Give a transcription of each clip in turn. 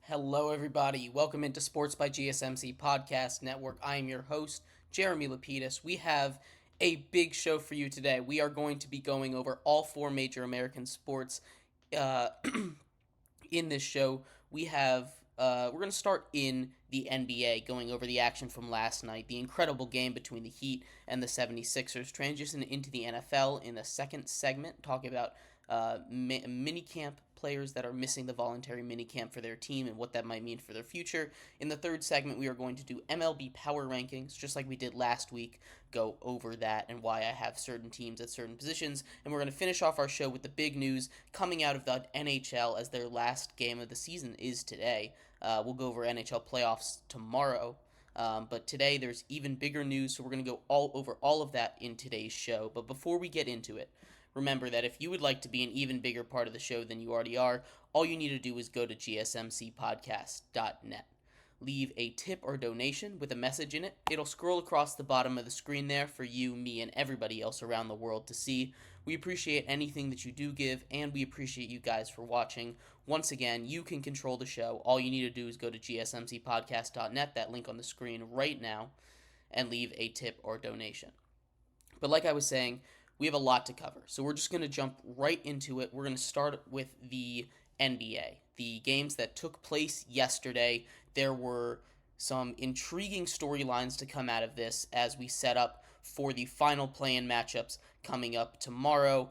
Hello, everybody. Welcome into Sports by GSMC Podcast Network. I am your host, Jeremy Lapidus. We have a big show for you today. We are going to be going over all four major American sports. Uh, in this show, we're going to start in the NBA, going over the action from last night, the incredible game between the Heat and the 76ers, transition into the NFL in the second segment, talking about minicamp players that are missing the voluntary minicamp for their team and what that might mean for their future. In the third segment, we are going to do MLB power rankings, just like we did last week, go over that and why I have certain teams at certain positions. And we're going to finish off our show with the big news coming out of the NHL, as their last game of the season is today. We'll go over NHL playoffs tomorrow. But today there's even bigger news, so we're going to go all over all of that in today's show. But before we get into it, remember that if you would like to be an even bigger part of the show than you already are, all you need to do is go to gsmcpodcast.net. Leave a tip or donation with a message in it. It'll scroll across the bottom of the screen there for you, me, and everybody else around the world to see. We appreciate anything that you do give, and we appreciate you guys for watching. Once again, you can control the show. All you need to do is go to gsmcpodcast.net, that link on the screen right now, and leave a tip or donation. But like I was saying, we have a lot to cover, so we're just going to jump right into it. We're going to start with the NBA, the games that took place yesterday. There were some intriguing storylines to come out of this as we set up for the final play-in matchups coming up tomorrow.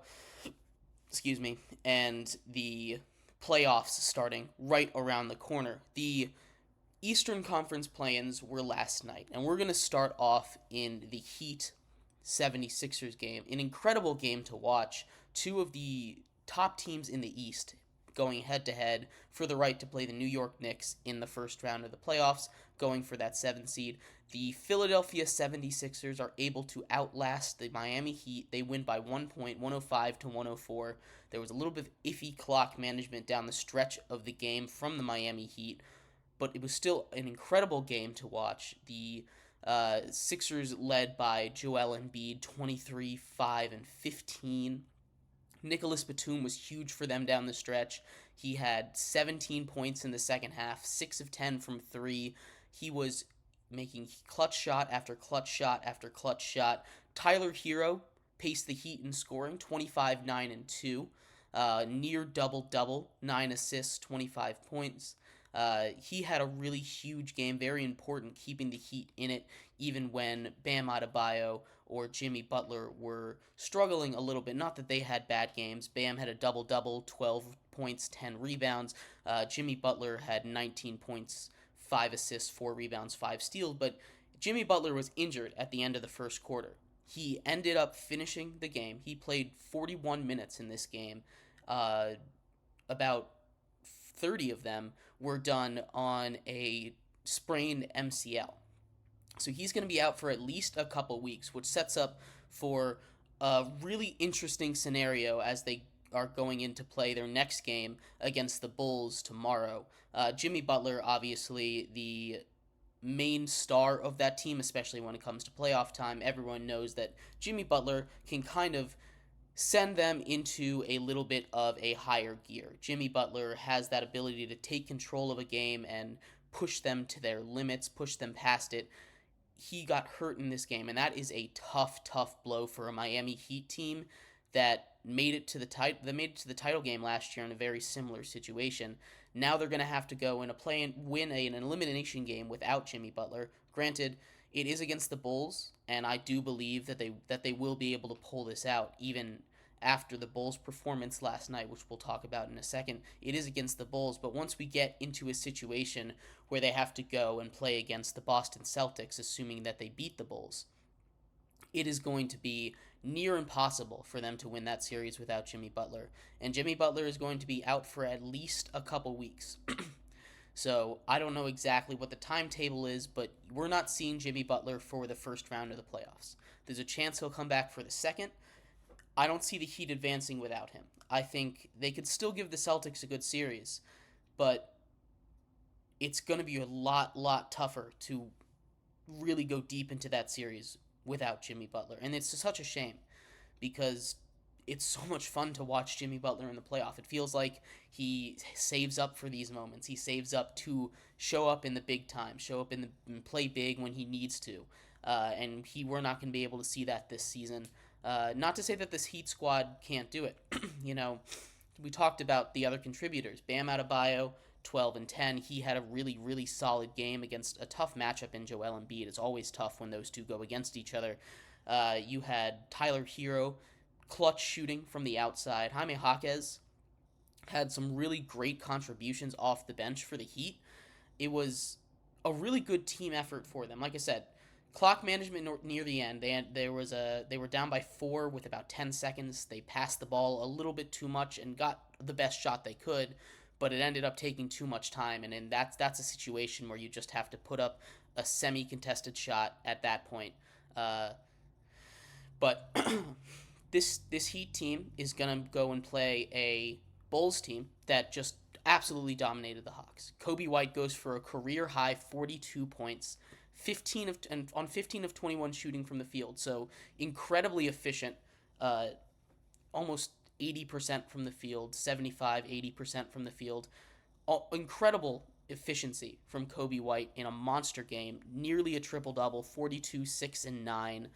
And the playoffs starting right around the corner. The Eastern Conference play-ins were last night, and we're going to start off in the Heat 76ers game. An incredible game to watch. Two of the top teams in the East going head-to-head for the right to play the New York Knicks in the first round of the playoffs, going for that 7th seed. The Philadelphia 76ers are able to outlast the Miami Heat. They win by 1 point, 105 to 104. There was a little bit of iffy clock management down the stretch of the game from the Miami Heat, but it was still an incredible game to watch. The Sixers led by Joel Embiid, 23, 5, and 15. Nicholas Batum was huge for them down the stretch. He had 17 points in the second half, 6 of 10 from 3. He was making clutch shot after clutch shot after clutch shot. Tyler Hero paced the Heat in scoring, 25, 9, and 2. Near double-double, 9 assists, 25 points. He had a really huge game, very important, keeping the Heat in it, even when Bam Adebayo or Jimmy Butler were struggling a little bit. Not that they had bad games. Bam had a double-double, 12 points, 10 rebounds. Jimmy Butler had 19 points, 5 assists, 4 rebounds, 5 steals. But Jimmy Butler was injured at the end of the first quarter. He ended up finishing the game. He played 41 minutes in this game. About 30 of them were done on a sprained MCL. So he's going to be out for at least a couple weeks, which sets up for a really interesting scenario as they are going into play their next game against the Bulls tomorrow. Jimmy Butler, obviously the main star of that team, especially when it comes to playoff time. Everyone knows that Jimmy Butler can kind of send them into a little bit of a higher gear. Jimmy Butler has that ability to take control of a game and push them to their limits, push them past it. He got hurt in this game, and that is a tough blow for a Miami Heat team that made it to the title game last year in a very similar situation. Now they're going to have to go in a play and win an elimination game without Jimmy Butler. Granted, it is against the Bulls, and I do believe that they will be able to pull this out, even after the Bulls' performance last night, which we'll talk about in a second. It is against the Bulls, but once we get into a situation where they have to go and play against the Boston Celtics, assuming that they beat the Bulls, it is going to be near impossible for them to win that series without Jimmy Butler. And Jimmy Butler is going to be out for at least a couple weeks. So I don't know exactly what the timetable is, but we're not seeing Jimmy Butler for the first round of the playoffs. There's a chance he'll come back for the second. I don't see the Heat advancing without him. I think they could still give the Celtics a good series, but it's going to be a lot tougher to really go deep into that series without Jimmy Butler. And it's such a shame because it's so much fun to watch Jimmy Butler in the playoff. It feels like he saves up for these moments. He saves up to show up in the big time, show up in the and play big when he needs to. And we're not going to be able to see that this season. Not to say that this Heat squad can't do it. You know, we talked about the other contributors. Bam Adebayo, 12 and 10. He had a really, really solid game against a tough matchup in Joel Embiid. It's always tough when those two go against each other. You had Tyler Hero, clutch shooting from the outside. Jaime Jaquez had some really great contributions off the bench for the Heat. It was a really good team effort for them. Like I said, clock management near the end. They were down by 4 with about 10 seconds. They passed the ball a little bit too much and got the best shot they could, but it ended up taking too much time. And that's a situation where you just have to put up a semi-contested shot at that point. But this Heat team is gonna go and play a Bulls team that just absolutely dominated the Hawks. Kobe White goes for a career high 42 points, 15 of 21 shooting from the field. So incredibly efficient, almost 80% from the field, 80% from the field. Incredible efficiency from Kobe White in a monster game, nearly a triple-double, 42, 6, and 9.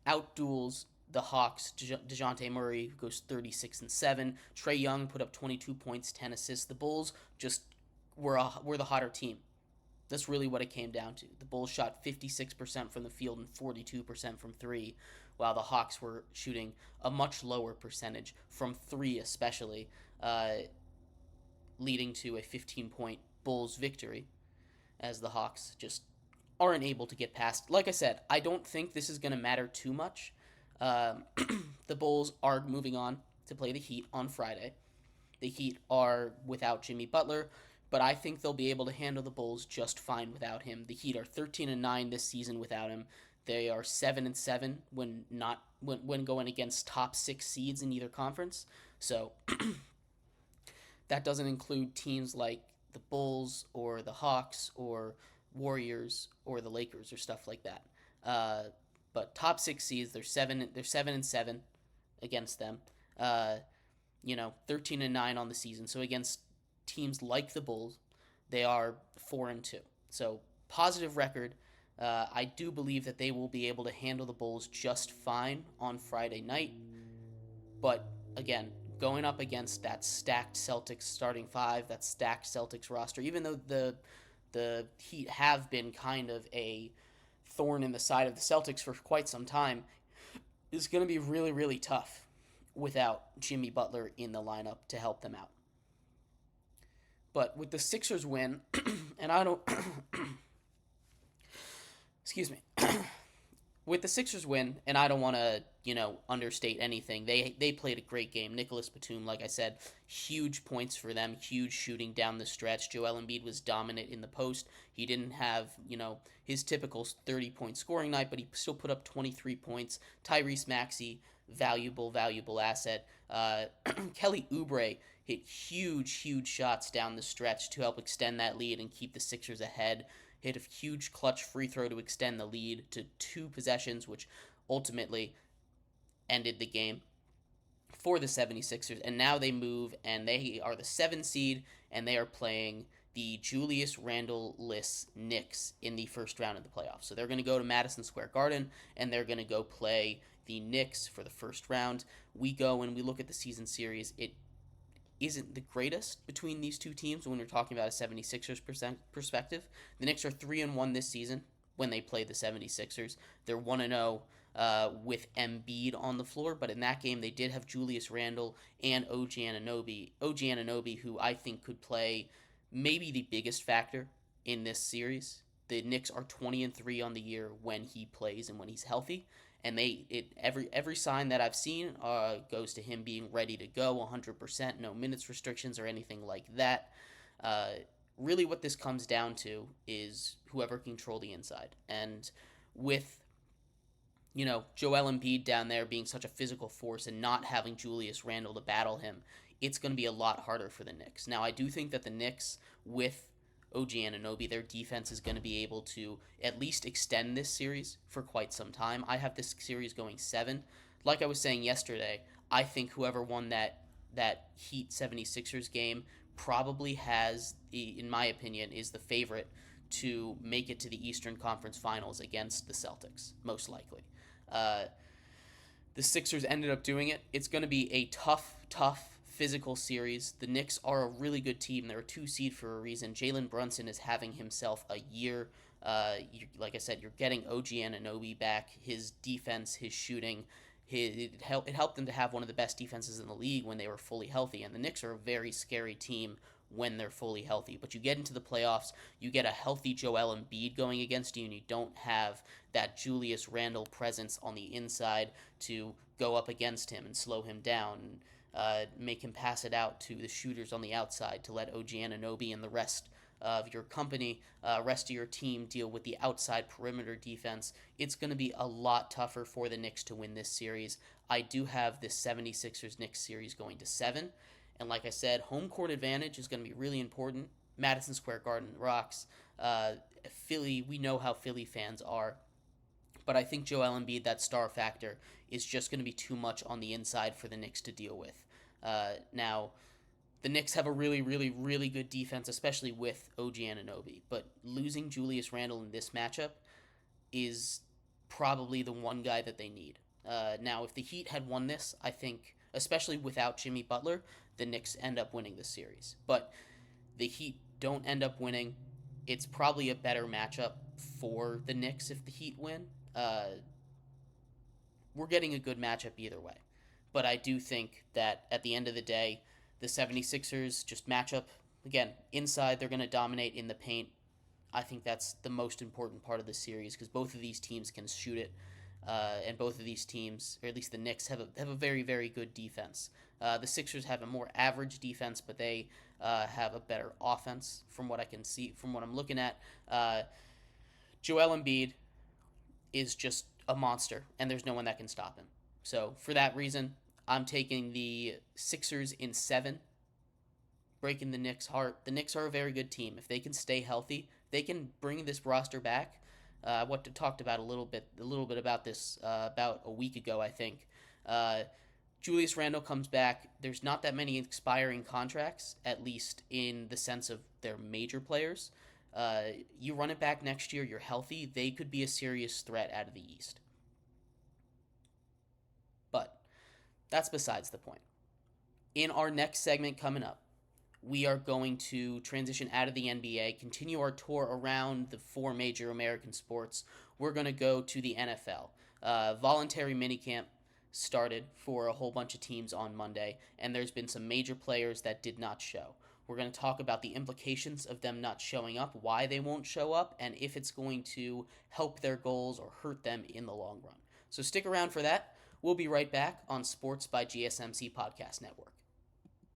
Outduels the Hawks. DeJounte Murray, who goes 36 and 7. Trae Young put up 22 points, 10 assists. The Bulls just were the hotter team. That's really what it came down to. The Bulls shot 56% from the field and 42% from 3, while the Hawks were shooting a much lower percentage from 3 especially, leading to a 15-point Bulls victory as the Hawks just aren't able to get past. Like I said, I don't think this is going to matter too much. The Bulls are moving on to play the Heat on Friday. The Heat are without Jimmy Butler, but I think they'll be able to handle the Bulls just fine without him. The Heat are 13 and 9 this season without him. They are 7 and 7 when going against top 6 seeds in either conference. So that doesn't include teams like the Bulls or the Hawks or Warriors or the Lakers or stuff like that. But top 6 seeds, they're 7 and 7 against them. 13 and 9 on the season. So against teams like the Bulls, they are 4 and 2. So positive record. I do believe that they will be able to handle the Bulls just fine on Friday night. But again, going up against that stacked Celtics starting 5, that stacked Celtics roster, even though the Heat have been kind of a thorn in the side of the Celtics for quite some time, is going to be really, really tough without Jimmy Butler in the lineup to help them out. But with the Sixers win, and I don't... excuse me. With the Sixers win, and I don't want to, understate anything, they played a great game. Nicholas Batum, like I said, huge points for them, huge shooting down the stretch. Joel Embiid was dominant in the post. He didn't have, his typical 30-point scoring night, but he still put up 23 points. Tyrese Maxey, valuable asset. Kelly Oubre hit huge shots down the stretch to help extend that lead and keep the Sixers ahead. Hit a huge clutch free throw to extend the lead to 2 possessions, which ultimately ended the game for the 76ers. And now they move, and they are the 7 seed, and they are playing the Julius Randle-less Knicks in the first round of the playoffs. So they're going to go to Madison Square Garden, and they're going to go play the Knicks for the first round. We go and we look at the season series. It isn't the greatest between these two teams when you're talking about a 76ers perspective. The Knicks are 3-1 this season when they play the 76ers. They're 1-0 with Embiid on the floor, but in that game they did have Julius Randle and OG Anunoby, who I think could play maybe the biggest factor in this series. The Knicks are 20-3 on the year when he plays and when he's healthy. And every sign that I've seen goes to him being ready to go 100%, no minutes restrictions or anything like that. Really what this comes down to is whoever can control the inside. And with, Joel Embiid down there being such a physical force and not having Julius Randle to battle him, it's going to be a lot harder for the Knicks. Now, I do think that the Knicks, with OG Anunoby, their defense is going to be able to at least extend this series for quite some time. I have this series going 7. like I was saying yesterday, I think whoever won that Heat 76ers game probably has, in my opinion, is the favorite to make it to the Eastern Conference Finals against the Celtics, most likely. Uh, the Sixers ended up doing it. It's going to be a tough physical series. The Knicks are a really good team. They're a 2 seed for a reason. Jalen Brunson is having himself a year. Like I said, you're getting OG Anunoby back. His defense, his shooting, it helped them to have one of the best defenses in the league when they were fully healthy. And the Knicks are a very scary team when they're fully healthy. But you get into the playoffs, you get a healthy Joel Embiid going against you, and you don't have that Julius Randle presence on the inside to go up against him and slow him down and make him pass it out to the shooters on the outside to let OG Anunoby and the rest of your company, rest of your team deal with the outside perimeter defense. It's going to be a lot tougher for the Knicks to win this series. I do have this 76ers Knicks series going to 7. And like I said, home court advantage is going to be really important. Madison Square Garden rocks. Philly, we know how Philly fans are. But I think Joel Embiid, that star factor, is just going to be too much on the inside for the Knicks to deal with. Now, the Knicks have a really, really, really good defense, especially with OG Anunoby. But losing Julius Randle in this matchup is probably the one guy that they need. Now, if the Heat had won this, I think, especially without Jimmy Butler, the Knicks end up winning the series. But the Heat don't end up winning. It's probably a better matchup for the Knicks if the Heat win. We're getting a good matchup either way. But I do think that at the end of the day, the 76ers just match up. Again, inside, they're going to dominate in the paint. I think that's the most important part of the series because both of these teams can shoot it. And both of these teams, or at least the Knicks, have a very, very good defense. The Sixers have a more average defense, but they have a better offense from what I can see, from what I'm looking at. Joel Embiid is just a monster, and there's no one that can stop him. So for that reason, I'm taking the Sixers in 7, breaking the Knicks' heart. The Knicks are a very good team. If they can stay healthy, they can bring this roster back. Talked about a little bit about this about a week ago, I think. Julius Randle comes back. There's not that many expiring contracts, at least in the sense of their major players. You run it back next year, you're healthy, they could be a serious threat out of the East. But that's besides the point. In our next segment coming up, we are going to transition out of the NBA, continue our tour around the 4 major American sports. We're going to go to the NFL. Voluntary minicamp started for a whole bunch of teams on Monday, and there's been some major players that did not show. We're going to talk about the implications of them not showing up, why they won't show up, and if it's going to help their goals or hurt them in the long run. So stick around for that. We'll be right back on Sports by GSMC Podcast Network.